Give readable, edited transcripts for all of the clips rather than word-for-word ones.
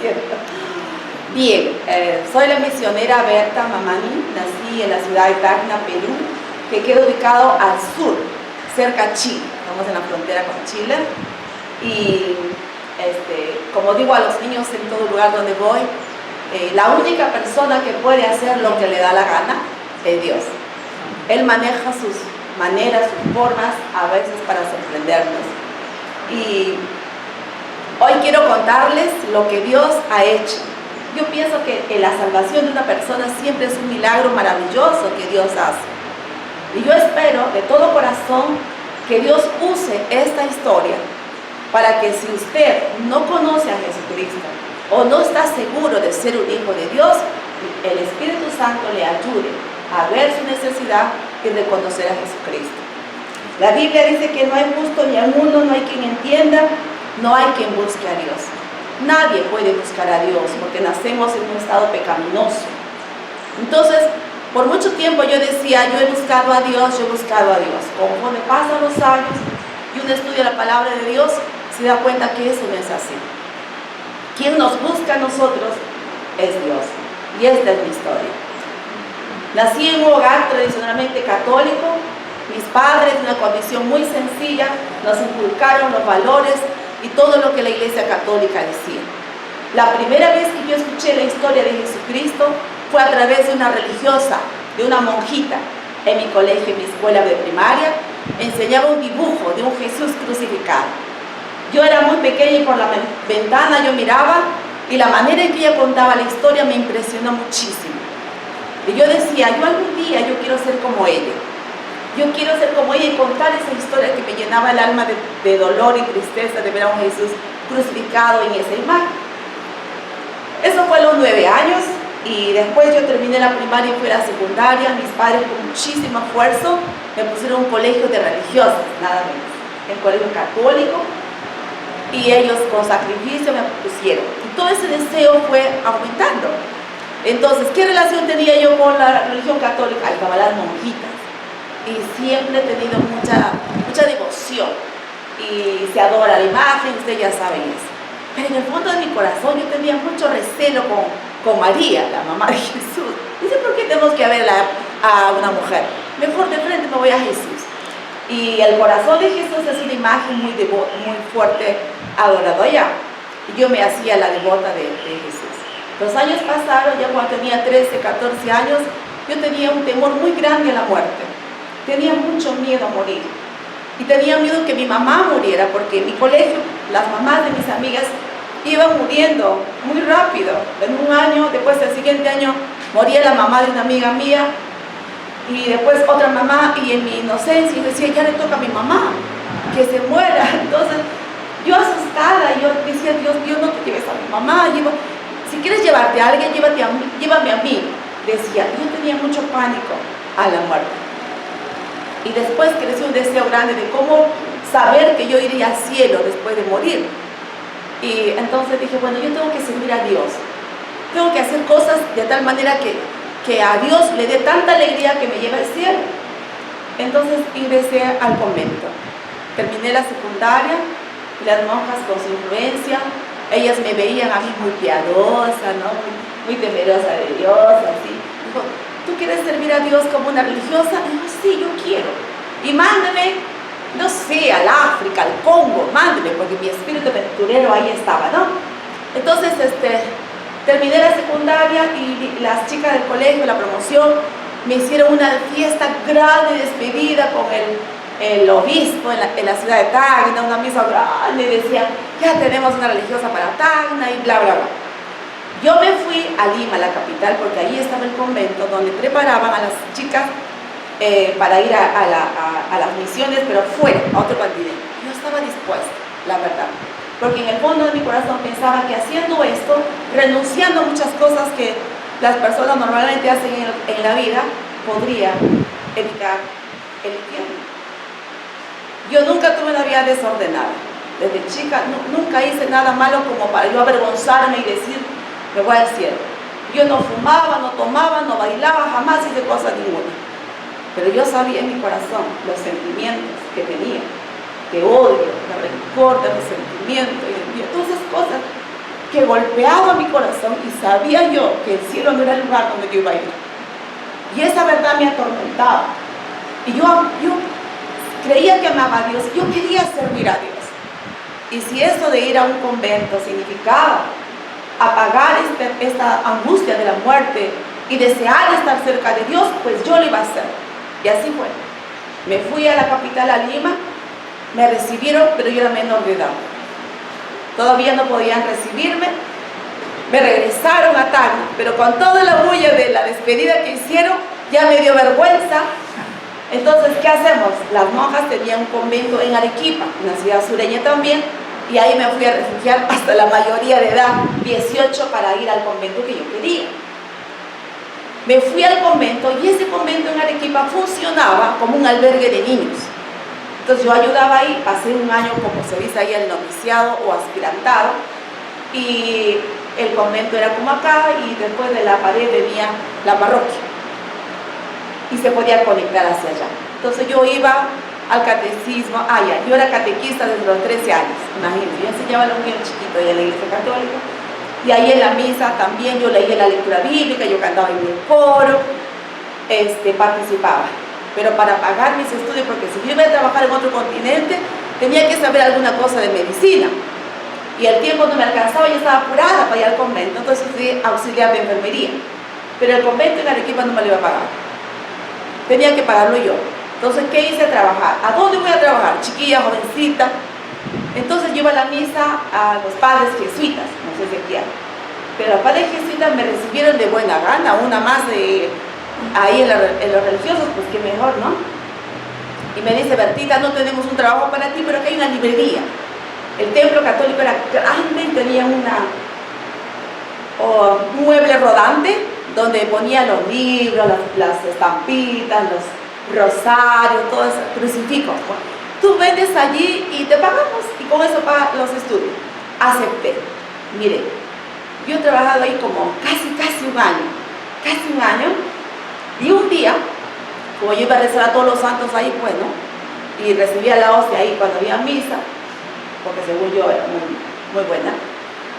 cierto. Bien, soy la misionera Berta Mamani, nací en la ciudad de Tacna, Perú, que queda ubicado al sur, cerca a Chile. Estamos en la frontera con Chile. Y como digo a los niños en todo lugar donde voy, la única persona que puede hacer lo que le da la gana es Dios. Él maneja sus maneras, sus formas, a veces para sorprendernos. Y hoy quiero contarles lo que Dios ha hecho. Yo pienso que la salvación de una persona siempre es un milagro maravilloso que Dios hace. Y yo espero de todo corazón que Dios use esta historia para que si usted no conoce a Jesucristo o no está seguro de ser un hijo de Dios, el Espíritu Santo le ayude a ver su necesidad y reconocer a Jesucristo. La Biblia dice que no hay justo ni a uno, no hay quien entienda, no hay quien busque a Dios. Nadie puede buscar a Dios porque nacemos en un estado pecaminoso. Entonces, por mucho tiempo yo decía, yo he buscado a Dios, yo he buscado a Dios. Conforme pasan los años y uno estudia la palabra de Dios, se da cuenta que eso no es así. Quien nos busca a nosotros es Dios. Y esta es mi historia. Nací en un hogar tradicionalmente católico. Mis padres, de una condición muy sencilla, nos inculcaron los valores y todo lo que la Iglesia Católica decía. La primera vez que yo escuché la historia de Jesucristo fue a través de una religiosa, de una monjita. En mi colegio, en mi escuela de primaria, enseñaba un dibujo de un Jesús crucificado. Yo era muy pequeña y por la ventana yo miraba y la manera en que ella contaba la historia me impresionó muchísimo. Y yo decía, yo algún día yo quiero ser como ella. Yo quiero ser como ella y contar esa historia que me llenaba el alma de dolor y tristeza de ver a un Jesús crucificado en esa imagen. Eso fue a los 9 años y después yo terminé la primaria y fui a la secundaria. Mis padres con muchísimo esfuerzo me pusieron en un colegio de religiosas, nada menos, en colegio católico, y ellos con sacrificio me pusieron. Y todo ese deseo fue aumentando. Entonces, ¿qué relación tenía yo con la religión católica? Ahí estaban las monjitas. Y siempre he tenido mucha devoción y se adora la imagen, ustedes ya saben eso. Pero en el fondo de mi corazón yo tenía mucho recelo con María, la mamá de Jesús. Dice, ¿por qué tenemos que ver a una mujer? Mejor de frente me voy a Jesús. Y el corazón de Jesús es una imagen muy devota, muy fuerte, adoradora. Y yo me hacía la devota de Jesús. Los años pasaron, ya cuando tenía 13, 14 años, yo tenía un temor muy grande a la muerte. Tenía mucho miedo a morir. Y tenía miedo que mi mamá muriera, porque en mi colegio, las mamás de mis amigas iban muriendo muy rápido. En un año, después del siguiente año, moría la mamá de una amiga mía, y después otra mamá, y en mi inocencia, yo decía, ya le toca a mi mamá, que se muera. Entonces, yo asustada, yo decía, Dios mío, no te lleves a mi mamá, si quieres llevarte a alguien, llévame a mí. Decía, yo tenía mucho pánico a la muerte. Y después creció un deseo grande de cómo saber que yo iría al cielo después de morir. Y entonces dije, bueno, yo tengo que servir a Dios. Tengo que hacer cosas de tal manera que a Dios le dé tanta alegría que me lleve al cielo. Entonces ingresé al convento. Terminé la secundaria, las monjas con su influencia, ellas me veían a mí muy piadosa, ¿no? muy temerosa de Dios, así. Dijo, ¿tú quieres servir a Dios como una religiosa? Y yo, sí, yo quiero. Y mándeme, no sé, al África, al Congo, mándeme, porque mi espíritu aventurero ahí estaba, ¿no? Entonces, terminé la secundaria y las chicas del colegio, la promoción, me hicieron una fiesta grande de despedida con el obispo en la ciudad de Tacna, una misa grande, y decía, ya tenemos una religiosa para Tacna y bla, bla, bla. Yo me fui a Lima, la capital, porque ahí estaba el convento donde preparaban a las chicas para ir a las misiones, pero fuera, a otro continente. Yo estaba dispuesta, la verdad, porque en el fondo de mi corazón pensaba que haciendo esto, renunciando a muchas cosas que las personas normalmente hacen en la vida, podría evitar el infierno. Yo nunca tuve una vida desordenada. Desde chica nunca hice nada malo como para yo avergonzarme y decir, me voy al cielo. Yo no fumaba, no tomaba, no bailaba, jamás hice cosa ninguna. Pero yo sabía en mi corazón los sentimientos que tenía, de odio, de rencor, de resentimiento y todas esas cosas. que golpeaba mi corazón y sabía yo que el cielo no era el lugar donde yo iba a ir. Y esa verdad me atormentaba. Y yo creía que amaba a Dios, yo quería servir a Dios. Y si eso de ir a un convento significaba apagar esta angustia de la muerte y desear estar cerca de Dios, pues yo lo iba a hacer. Y así fue. Me fui a la capital, a Lima, me recibieron, pero yo era menor de edad. Todavía no podían recibirme. Me regresaron a Tacna, pero con toda la bulla de la despedida que hicieron, ya me dio vergüenza. Entonces, ¿qué hacemos? Las monjas tenían un convento en Arequipa, una ciudad sureña también, y ahí me fui a refugiar hasta la mayoría de edad, 18, para ir al convento que yo quería. Me fui al convento y ese convento en Arequipa funcionaba como un albergue de niños. Entonces yo ayudaba ahí, pasé un año, como se dice ahí, el noviciado o aspirantado, y el convento era como acá, y después de la pared venía la parroquia y se podía conectar hacia allá. Entonces yo iba al catecismo, yo era catequista desde los 13 años, imagínense, yo enseñaba a los niños chiquitos en la iglesia católica, y ahí en la misa también yo leía la lectura bíblica, yo cantaba en el coro, participaba. Pero para pagar mis estudios, porque si yo iba a trabajar en otro continente, tenía que saber alguna cosa de medicina. Y el tiempo no me alcanzaba, yo estaba apurada para ir al convento, entonces fui auxiliar de enfermería. Pero el convento en Arequipa no me lo iba a pagar. Tenía que pagarlo yo. Entonces, ¿qué hice? Trabajar. ¿A dónde voy a trabajar? Chiquilla, jovencita. Entonces yo iba a la misa a los padres jesuitas, no sé si aquí hay. Pero los padres jesuitas me recibieron de buena gana, una más de... Ahí en los religiosos, pues qué mejor, ¿no? Y me dice, Bertita, no tenemos un trabajo para ti, pero aquí hay una librería. El templo católico era grande y tenía un mueble rodante donde ponía los libros, las estampitas, los rosarios, todo eso, crucifijos. Tú vendes allí y te pagamos, y con eso pagas los estudios. Acepté. Mire, yo he trabajado ahí como casi un año, y un día, como yo iba a rezar a todos los santos ahí, pues, ¿no? Y recibía la hostia ahí cuando había misa, porque según yo era muy buena.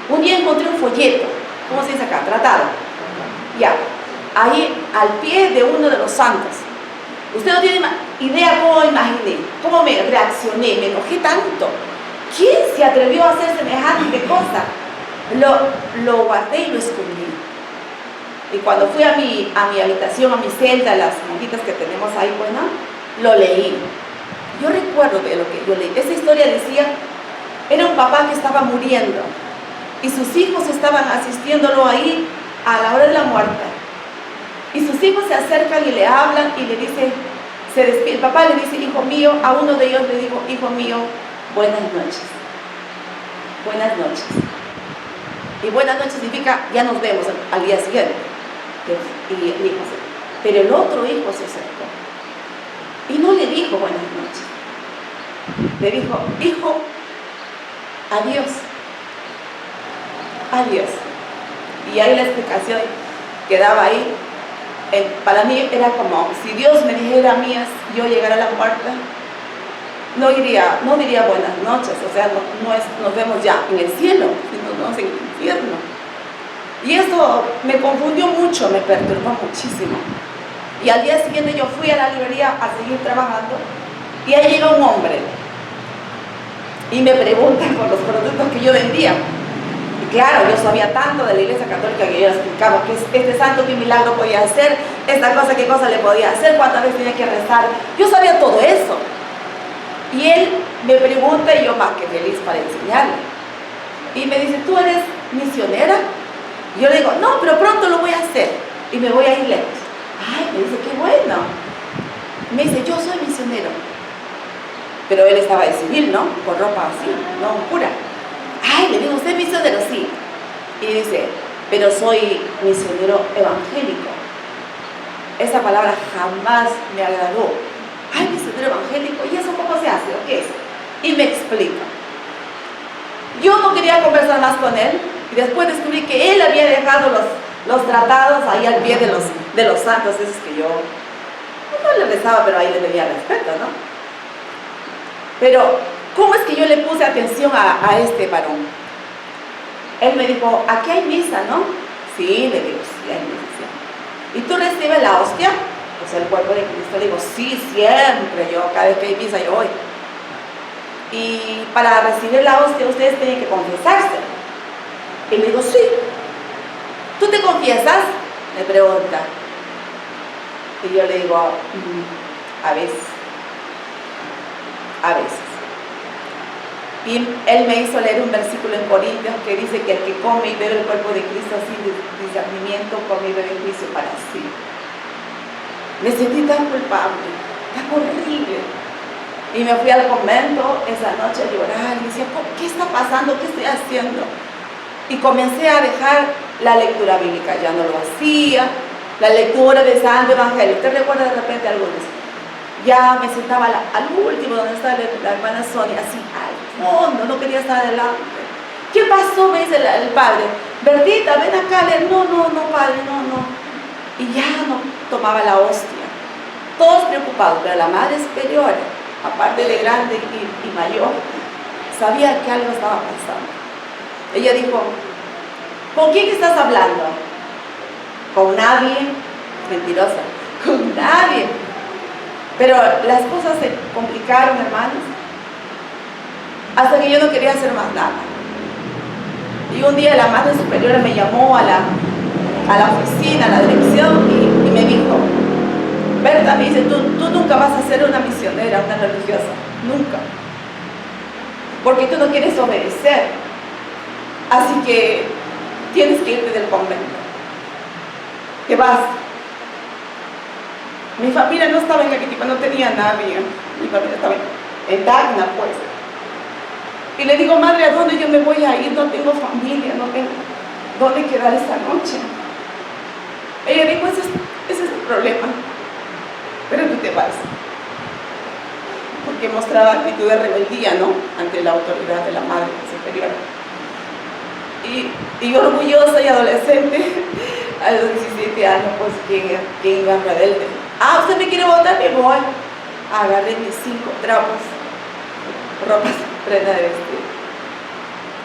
Un día encontré un folleto, ¿cómo se dice acá? Tratado. Ya, ahí al pie de uno de los santos. Usted no tiene idea cómo imaginé, cómo me reaccioné, me enojé tanto. ¿Quién se atrevió a hacer semejante cosa? Lo guardé y lo escondí. Y cuando fui a mi habitación, a mi celda, las monjitas que tenemos ahí, bueno, lo leí. Yo recuerdo de lo que yo leí. Esa historia decía, era un papá que estaba muriendo y sus hijos estaban asistiéndolo ahí a la hora de la muerte. Y sus hijos se acercan y le hablan y le dicen, se despide. El papá le dice, hijo mío, a uno de ellos le dijo, hijo mío, buenas noches. Buenas noches. Y buenas noches significa, ya nos vemos al día siguiente. Y el hijo pero el otro hijo se acercó y no le dijo buenas noches, le dijo, hijo, adiós, adiós. Y ahí la explicación quedaba ahí. Para mí era como si Dios me dijera a mí, yo llegara a la muerte, no diría buenas noches, o sea, nos vemos ya en el cielo, sino nos en el infierno. Y eso me confundió mucho, me perturbó muchísimo. Y al día siguiente yo fui a la librería a seguir trabajando, y ahí llega un hombre y me pregunta por los productos que yo vendía. Y claro, yo sabía tanto de la iglesia católica que yo le explicaba que este santo qué milagro podía hacer, esta cosa qué cosa le podía hacer, cuántas veces tenía que rezar. Yo sabía todo eso. Y él me pregunta y yo más que feliz para enseñarle. Y me dice, ¿tú eres misionera? Y yo le digo, no, pero pronto lo voy a hacer y me voy a ir lejos. Ay, me dice, qué bueno. Me dice, yo soy misionero. Pero él estaba de civil, ¿no? Con ropa así, no un cura. Ay, le digo, ¿usted es misionero? Sí. Y dice, pero soy misionero evangélico. Esa palabra jamás me agradó. Ay, misionero evangélico, ¿y eso cómo se hace? ¿O qué es? Y me explica. Yo no quería conversar más con él, y después descubrí que él había dejado los tratados ahí al pie de los santos, esos que yo no le rezaba, pero ahí le tenía respeto, ¿no? Pero, ¿cómo es que yo le puse atención a este varón? él me dijo, aquí hay misa, ¿no? Sí, le digo, sí hay misa. ¿Y tú recibes la hostia? Pues el cuerpo de Cristo. Le digo, sí, siempre, yo cada vez que hay misa yo voy. Y para recibir la hostia ustedes tienen que confesarse. Y le digo, sí. ¿Tú te confiesas? Me pregunta. Y yo le digo, a veces. A veces. Y él me hizo leer un versículo en Corintios que dice que el que come y bebe el cuerpo de Cristo sin discernimiento come y bebe juicio para sí. Me sentí tan culpable, tan horrible. Y me fui al convento esa noche a llorar y decía, ¿qué está pasando? ¿Qué estoy haciendo? Y comencé a dejar la lectura bíblica, ya no lo hacía, la lectura de Santo Evangelio. ¿Usted recuerda de repente algo de eso? Ya me sentaba al último, donde estaba la hermana Sonia, así al fondo, no quería estar adelante. ¿Qué pasó? Me dice el padre. Bertita, ven acá. No, padre, no. Y ya no tomaba la hostia. Todos preocupados, pero la madre superior, aparte de grande y mayor, sabía que algo estaba pasando. Ella dijo, ¿con quién estás hablando? Con nadie. Mentirosa, con nadie. Pero las cosas se complicaron, hermanos, hasta que yo no quería hacer más nada. Y un día la madre superiora me llamó a la oficina, a la dirección, y me dijo, Berta, me dice, tú nunca vas a ser una misionera, una religiosa, nunca. Porque tú no quieres obedecer. Así que tienes que irte del convento. Te vas. Mi familia no estaba en Arequipa, no tenía nadie. Mi familia estaba en Tacna, pues. Y le digo, madre, ¿a dónde yo me voy a ir? No tengo familia, no tengo dónde quedar esta noche. Ella dijo, ese es el problema. Pero tú te vas. Porque mostraba actitud de rebeldía, ¿no? Ante la autoridad de la madre superior. Y orgullosa y adolescente, a los 17 años, pues, ¿quién iba rebelde? Ah, ¿usted me quiere votar? Me voy. Agarré mis 5 trapos, ropas prenda de vestir,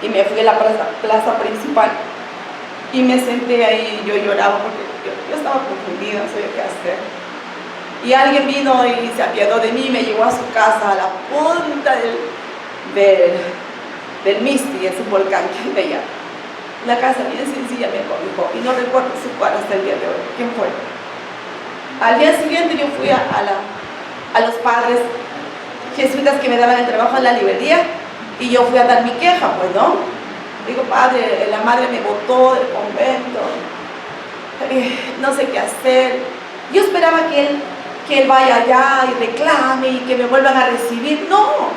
y me fui a la plaza principal y me senté ahí y yo lloraba porque yo estaba confundida, no sabía qué hacer. Y alguien vino y se apiadó de mí y me llevó a su casa, a la punta del Misti, es un volcán que hay allá. Una casa bien sencilla me cobijó y no recuerdo su cual hasta el día de hoy. ¿Quién fue? Al día siguiente yo fui a los padres jesuitas que me daban el trabajo en la librería y yo fui a dar mi queja, pues, ¿no? Digo, padre, la madre me botó del convento, no sé qué hacer. Yo esperaba que él vaya allá y reclame y que me vuelvan a recibir. No,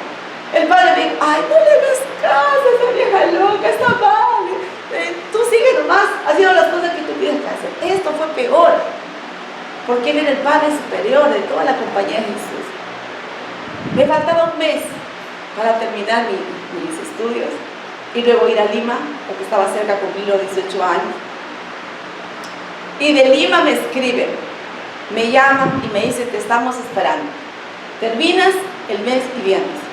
el padre me dijo, ay, no le hagas caso a esa vieja loca, está mal. Tú sigue nomás haciendo las cosas que tú tienes que hacer. Esto fue peor, porque él era el Padre superior de toda la compañía de Jesús. Me faltaba un mes para terminar mis estudios y luego ir a Lima, porque estaba cerca, cumplí los 18 años. Y de Lima me escriben, me llaman y me dicen, te estamos esperando. Terminas el mes y vienes.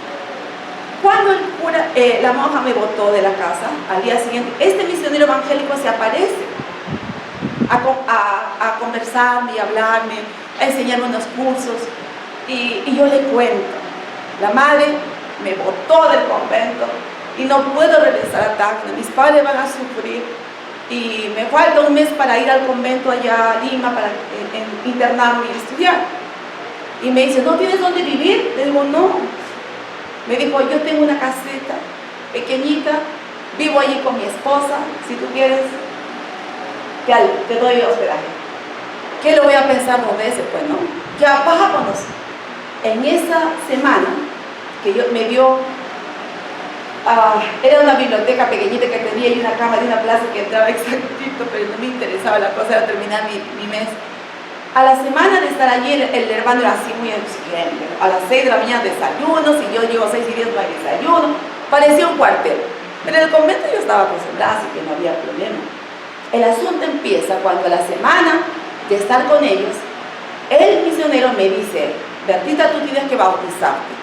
Cuando el cura, la monja me botó de la casa, al día siguiente, este misionero evangélico se aparece a conversarme y hablarme, a enseñarme unos cursos, y yo le cuento. La madre me botó del convento y no puedo regresar a Tacna, mis padres van a sufrir y me falta un mes para ir al convento allá a Lima para internarme y estudiar. Y me dice, ¿no tienes dónde vivir? Le digo, no. Me dijo, yo tengo una caseta pequeñita, vivo allí con mi esposa, si tú quieres, te doy hospedaje. ¿Qué lo voy a pensar 2 veces? Pues no, ya vámonos. En esa semana que me dio, era una biblioteca pequeñita que tenía y una cama de una plaza que entraba exactito, pero no me interesaba, la cosa era terminar mi mes. A la semana de estar allí, el hermano era así muy exigente. A las 6 de la mañana desayuno, si yo llego a 6 y 10 no hay desayuno, parecía un cuartel. Pero en el convento yo estaba acostumbrada, así que no había problema. El asunto empieza cuando a la semana de estar con ellos, el misionero me dice, Bertita, tú tienes que bautizarte.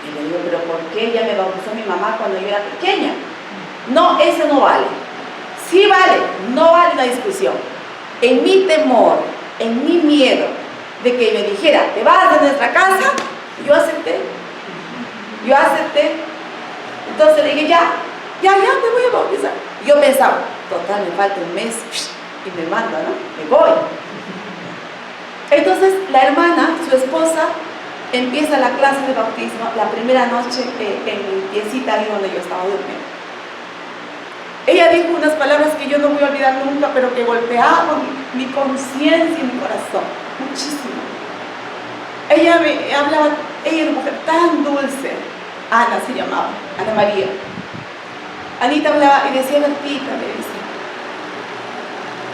Y le digo, ¿pero por qué ella me bautizó mi mamá cuando yo era pequeña? No, eso no vale. Sí vale, no vale una discusión. En mi temor, en mi miedo de que me dijera, te vas de nuestra casa, yo acepté. Entonces le dije, ya me voy a bautizar. Yo pensaba, total, me falta un mes y me manda, ¿no? Me voy. Entonces la hermana, su esposa, empieza la clase de bautismo la primera noche en mi piecita ahí donde yo estaba durmiendo. Ella dijo unas palabras que yo no voy a olvidar nunca, pero que golpeaban mi conciencia y mi corazón muchísimo. Ella me hablaba, ella era una mujer tan dulce. Ana se llamaba, Ana María. Anita hablaba y decía, Bertita, me decía,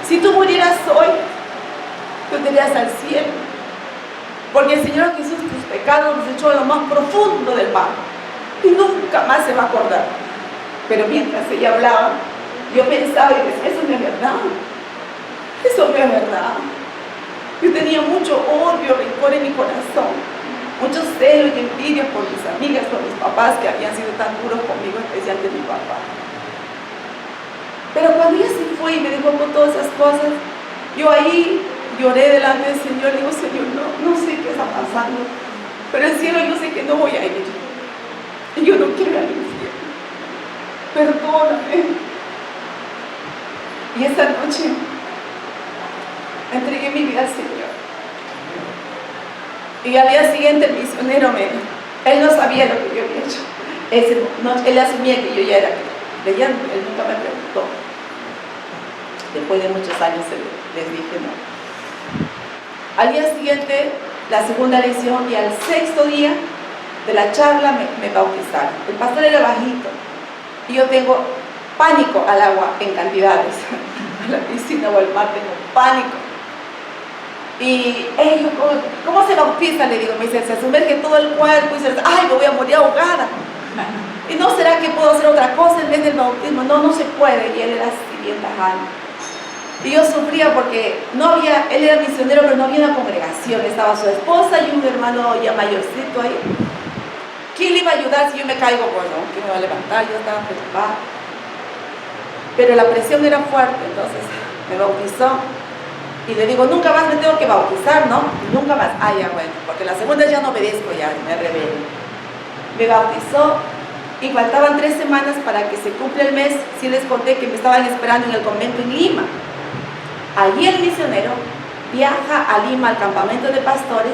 si tú murieras hoy, tú te irías al cielo, porque el Señor Jesús tus pecados los echó a lo más profundo del mar y nunca más se va a acordar. Pero mientras ella hablaba, yo pensaba y decía, eso no es verdad, yo tenía mucho odio, rencor en mi corazón, mucho celo y envidia por mis amigas, por mis papás que habían sido tan duros conmigo, especialmente mi papá. Pero cuando ella se fue y me dejó con todas esas cosas, yo ahí lloré delante del Señor. Digo, Señor, no sé qué está pasando, pero el cielo yo sé que no voy a ir. Y yo no quiero ir al infierno. Perdóname. Y esa noche entregué mi vida al Señor. Y al día siguiente el misionero él no sabía lo que yo había hecho. Él asumía que yo ya era creyente, él nunca me preguntó. Después de muchos años les dije no. Al día siguiente, la segunda lección, y al sexto día de la charla me bautizaron. El pastor era bajito y yo tengo pánico al agua en cantidades. A la piscina o al mar tengo pánico. Y ellos, ¿cómo se bautiza? Le digo, me dice, se sumerge todo el cuerpo y se dice, ay, me voy a morir ahogada. ¿Y no será que puedo hacer otra cosa en vez del bautismo? No se puede. Y él era así bien tajante. Y yo sufría porque él era misionero, pero no había una congregación. Estaba su esposa y un hermano ya mayorcito ahí. ¿Quién le iba a ayudar si yo me caigo? Bueno, ¿quién me va a levantar? Yo estaba preocupada. Pero la presión era fuerte, entonces me bautizó. Y le digo, nunca más me tengo que bautizar, ¿no? Nunca más. Ah, ya, bueno, porque la segunda ya no obedezco, ya me rebelo. Me bautizó y faltaban 3 semanas para que se cumpla el mes. Sí les conté que me estaban esperando en el convento en Lima. Allí el misionero viaja a Lima al campamento de pastores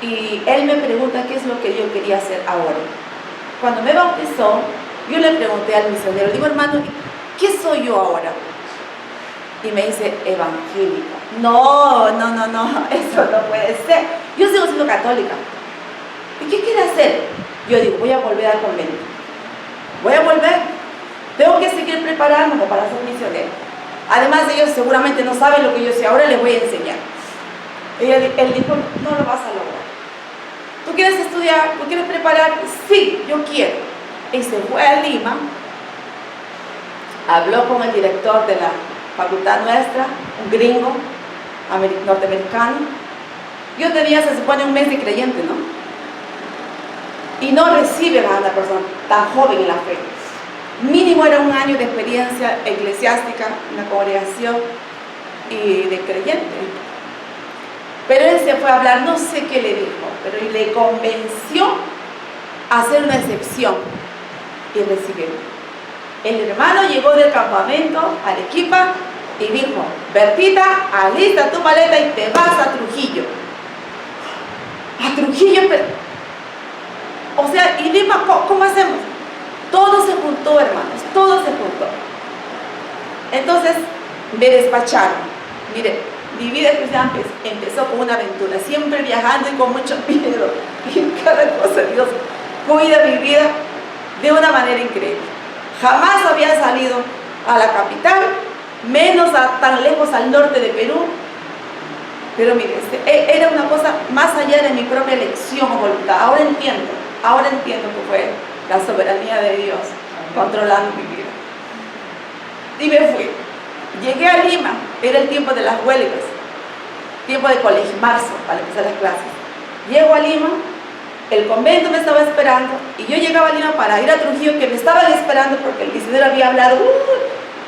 y él me pregunta qué es lo que yo quería hacer ahora. Cuando me bautizó, yo le pregunté al misionero, digo, hermano, ¿qué soy yo ahora? Y me dice, evangélica. No, eso no puede ser. Yo sigo siendo católica. ¿Y qué quiere hacer? Yo digo, voy a volver al convento. Voy a volver. Tengo que seguir preparándome para ser misionero. Además, ellos seguramente no saben lo que yo sé ahora, les voy a enseñar. Él dijo, no lo vas a lograr. ¿Tú quieres estudiar? ¿Tú quieres preparar? Sí, yo quiero. Y se fue a Lima, habló con el director de la facultad nuestra, un gringo, norteamericano. Yo tenía, se supone, un mes de creyente, ¿no? Y no reciben a una persona tan joven en la fe. Mínimo era 1 año de experiencia eclesiástica en la congregación y de creyente. Pero él se fue a hablar, no sé qué le dijo, pero le convenció a hacer una excepción y recibió. El hermano llegó del campamento a Arequipa y dijo, Bertita, alista tu maleta y te vas a Trujillo. A Trujillo, pero... O sea, ¿y Lima cómo hacemos? Todo se juntó, hermanos, todo se juntó. Entonces, me despacharon. Mire, mi vida cristiana empezó con una aventura, siempre viajando y con mucho miedo. Y en cada cosa Dios cuida mi vida de una manera increíble. Jamás había salido a la capital, menos tan lejos al norte de Perú. Pero mire, era una cosa más allá de mi propia elección o voluntad. Ahora entiendo que fue la soberanía de Dios controlando mi vida. Y me fui. Llegué a Lima, era el tiempo de las huelgas, tiempo de colegio, marzo, para empezar las clases. Llego a Lima el convento me estaba esperando y yo llegaba a Lima para ir a Trujillo, que me estaban esperando porque el misionero había hablado,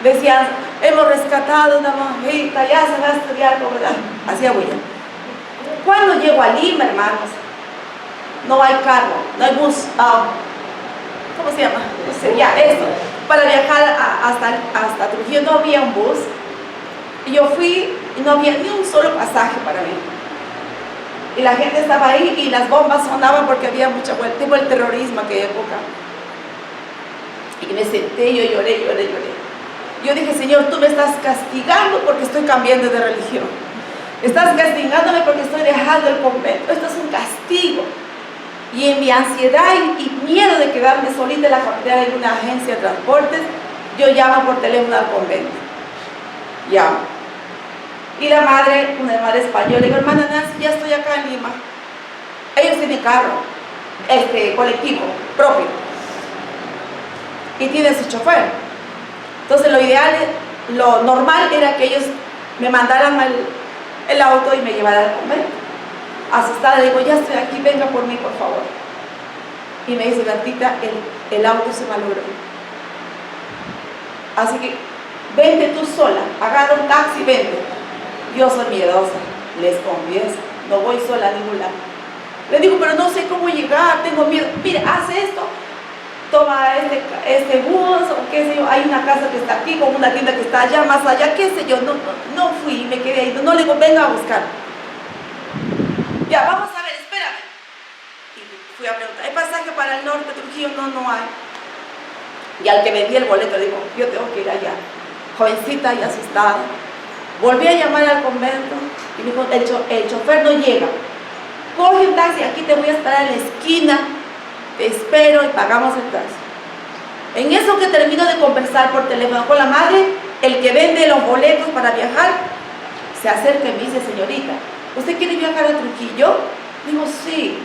decían, hemos rescatado una monjita, ya se va a estudiar, ¿verdad? Hacía bulla. Cuando llego a Lima, hermanos, no hay carro, no hay bus, ¿cómo se llama? No sé, ya, eso, para viajar hasta Trujillo no había un bus. Y yo fui y no había ni un solo pasaje para mí. Y la gente estaba ahí y las bombas sonaban porque había mucha vuelta, tipo el terrorismo aquella época. Y me senté y yo lloré. Yo dije, Señor, tú me estás castigando porque estoy cambiando de religión. Estás castigándome porque estoy dejando el convento. Esto es un castigo. Y en mi ansiedad y miedo de quedarme solita en la capital en una agencia de transportes, yo llamo por teléfono al convento. Llamo. Y la madre, una madre española, le digo, hermana Nancy, ya estoy acá en Lima. Ellos tienen carro, colectivo, propio. Y tienen su chofer. Entonces lo ideal, lo normal era que ellos me mandaran el auto y me llevaran al convento. Asustada, le digo, ya estoy aquí, venga por mí, por favor. Y me dice, Bertita, el auto se malogró. Así que, vente tú sola, agarra un taxi, vente. Yo soy miedosa, les confieso, no voy sola a ningún lado. Le digo, pero no sé cómo llegar, tengo miedo. Mira, haz esto, toma este bus, o qué sé yo, hay una casa que está aquí, con una tienda que está allá, más allá, qué sé yo. No fui, me quedé ahí, no le digo, venga a buscar. Ya, vamos a ver, espérame. Y fui a preguntar, ¿hay pasaje para el norte de Trujillo? No hay. Y al que vendí el boleto le digo, yo tengo que ir allá. Jovencita y asustada. Volví a llamar al convento y me dijo, el chofer no llega. Coge un taxi, aquí te voy a esperar en la esquina, te espero y pagamos el taxi. En eso que termino de conversar por teléfono con la madre, el que vende los boletos para viajar, se acerca y me dice, señorita, ¿usted quiere viajar a Trujillo? Digo, sí.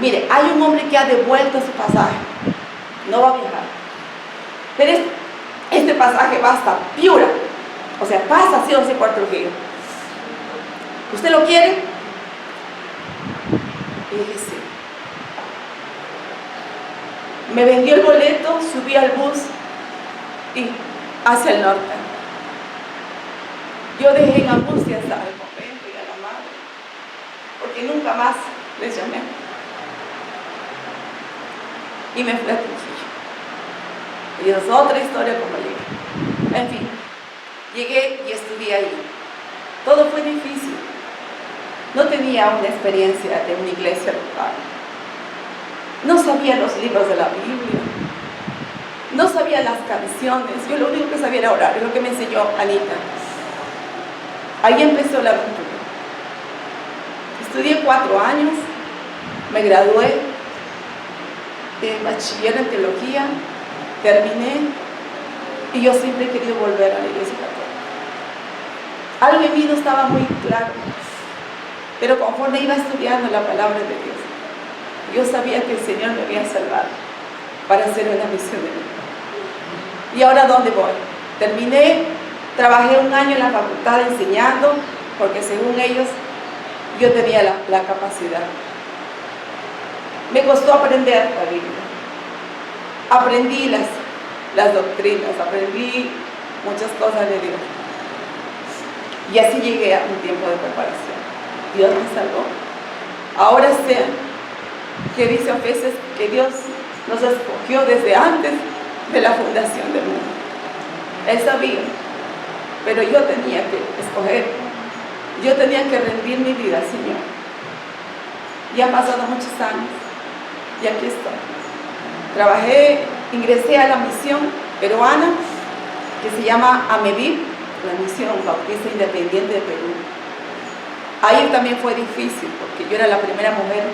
Mire, hay un hombre que ha devuelto su pasaje, no va a viajar. Pero este pasaje va hasta Piura. O sea, pasa sí o sí por Trujillo. ¿Usted lo quiere? Y dije, sí. Me vendió el boleto, subí al bus y hacia el norte. Yo dejé en angustia hasta el convento y a la madre, porque nunca más les llamé. Y me fui a Trujillo. Y es otra historia como llegué. En fin. Llegué y estudié ahí. Todo fue difícil. No tenía una experiencia de una iglesia local. No sabía los libros de la Biblia. No sabía las canciones. Yo lo único que sabía era orar. Es lo que me enseñó Anita. Ahí empezó la aventura. Estudié 4 años. Me gradué de bachiller en teología. Terminé. Y yo siempre he querido volver a la iglesia católica. Algo en mí no estaba muy claro, pero conforme iba estudiando la palabra de Dios, yo sabía que el Señor me había salvado para hacer una misión de vida. ¿Y ahora dónde voy? Terminé, trabajé 1 año en la facultad enseñando, porque según ellos, yo tenía la capacidad. Me costó aprender la Biblia. Aprendí las doctrinas, aprendí muchas cosas de Dios. Y así llegué a un tiempo de preparación. Dios me salvó. Ahora sé que dice Efesios que Dios nos escogió desde antes de la fundación del mundo. Él sabía, pero yo tenía que escoger. Yo tenía que rendir mi vida al Señor. Ya han pasado muchos años y aquí estoy. Ingresé a la misión peruana que se llama AMEVIP, la misión bautista independiente de Perú. Ahí también fue difícil porque yo era la primera mujer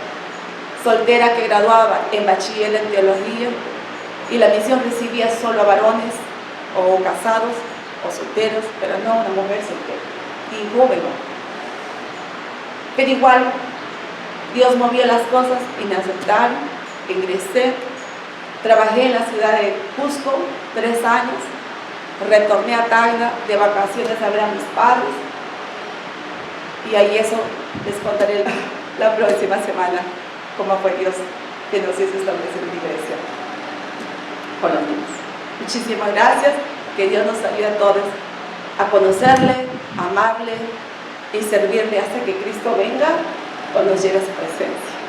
soltera que graduaba en bachiller en teología y la misión recibía solo a varones o casados o solteros, pero no una mujer soltera y joven. Pero igual Dios movió las cosas y me aceptaron, ingresé, trabajé en la ciudad de Cusco 3 años. Retorné a Tacna de vacaciones a ver a mis padres y ahí eso les contaré la próxima semana. como fue Dios que nos hizo establecer una iglesia con los niños. Muchísimas gracias, que Dios nos ayude a todos a conocerle, amarle y servirle hasta que Cristo venga o nos llegue a su presencia.